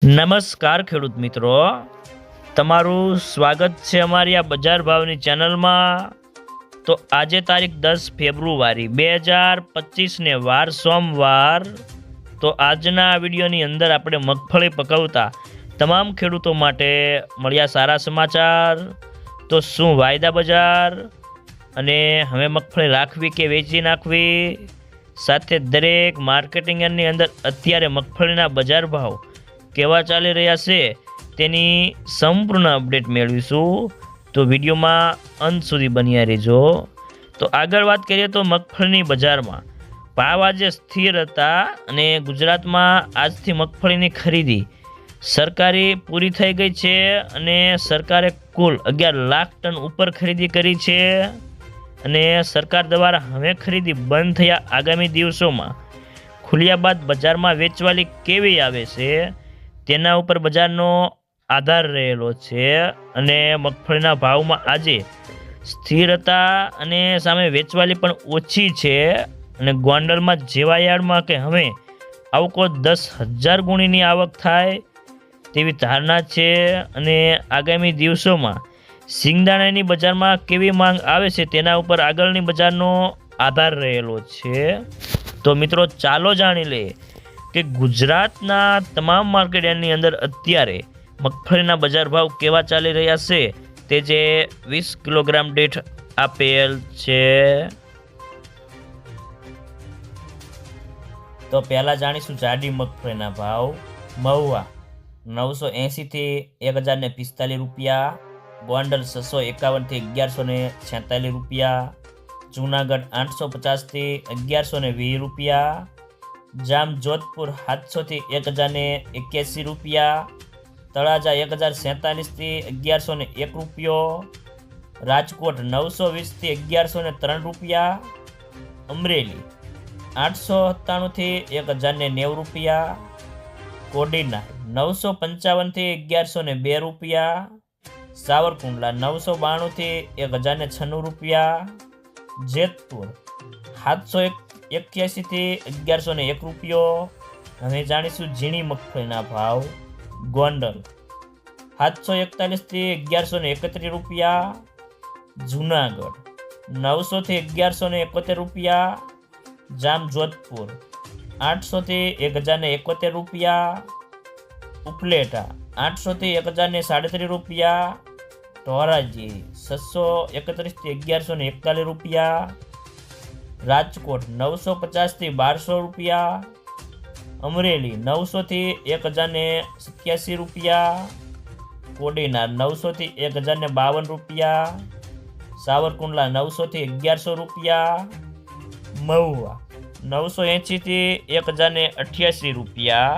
નમસ્કાર ખેડૂત મિત્રો, તમારું સ્વાગત છે અમારી આ બજાર ભાવની ચેનલમાં। તો આજે તારીખ 10 ફેબ્રુઆરી 2025ને વાર સોમવાર। તો આજના વિડીયોની અંદર આપણે મગફળી પકવતા તમામ ખેડૂતો માટે મળ્યા સારા સમાચાર। તો શું વાયદા બજાર અને હવે મગફળી રાખવી કે વેચી નાખવી, સાથે દરેક માર્કેટિંગ યાર્ડની અંદર અત્યારે મગફળીના બજાર ભાવ કેવા ચાલી રહ્યા છે તેની સંપૂર્ણ અપડેટ મેળવીશું। તો વિડીયોમાં અંત સુધી બન્યા રહેજો। તો આગળ વાત કરીએ તો મગફળીની બજારમાં ભાવ આજે સ્થિર હતા અને ગુજરાતમાં આજથી મગફળીની ખરીદી સરકારી પૂરી થઈ ગઈ છે અને સરકારે કુલ 11 લાખ ટન ઉપર ખરીદી કરી છે અને સરકાર દ્વારા હવે ખરીદી બંધ થયા આગામી દિવસોમાં ખુલ્યા બાદ બજારમાં વેચવાલી કેવી આવે છે તેના ઉપર બજારનો આધાર રહેલો છે અને મગફળીના ભાવમાં આજે સ્થિર હતા અને સામે વેચવાલી પણ ઓછી છે અને ગોંડલમાં જેવા યાર્ડમાં કે હવે આવકો 10,000 ગુણીની આવક થાય તેવી ધારણા છે અને આગામી દિવસોમાં સિંગદાણાની બજારમાં કેવી માંગ આવે છે તેના ઉપર આગળની બજારનો આધાર રહેલો છે। તો મિત્રો ચાલો જાણી લઈએ કે ગુજરાતના તમામ માર્કેટ યાર્ડની અંદર અત્યારે મગફળીના બજાર ભાવ કેવા ચાલી રહ્યા છે તે જે 20 કિલોગ્રામ દીઠ આપેલ છે। તો પહેલાં જાણીશું જાડી મગફળીના ભાવ। મહુવા 980 થી 1045 રૂપિયા, ગોંડલ 651 થી 1146 રૂપિયા, જૂનાગઢ 850 થી 1120 રૂપિયા, જામ જોધપુર 700 થી 1081 રૂપિયા, તળાજા 1047 થી 1101 રૂપિયો, રાજકોટ 920 થી 1103 રૂપિયા, અમરેલી 897 થી 1090 રૂપિયા, કોડીનાર 955 થી 1102 રૂપિયા, સાવરકુંડલા 992 થી 1096 રૂપિયા, જેતપુર 781 થી 1101 રૂપિયો। હવે જાણીશું ઝીણી મગફળીના ભાવ। ગોંડલ 741 થી 1131 રૂપિયા, જૂનાગઢ 900 થી 1171 રૂપિયા, જામ જોધપુર 800 થી 1071 રૂપિયા, ઉપલેટા 800 થી 1037 રૂપિયા, ધોરાજી 631 થી 1141 રૂપિયા, રાજકોટ 950 થી 1200 રૂપિયા, અમરેલી 900 થી 1087 રૂપિયા, કોડીનાર 900 થી 1052 રૂપિયા, સાવરકુંડલા 900 થી 1100 રૂપિયા, મહુવા 980 થી 1088 રૂપિયા।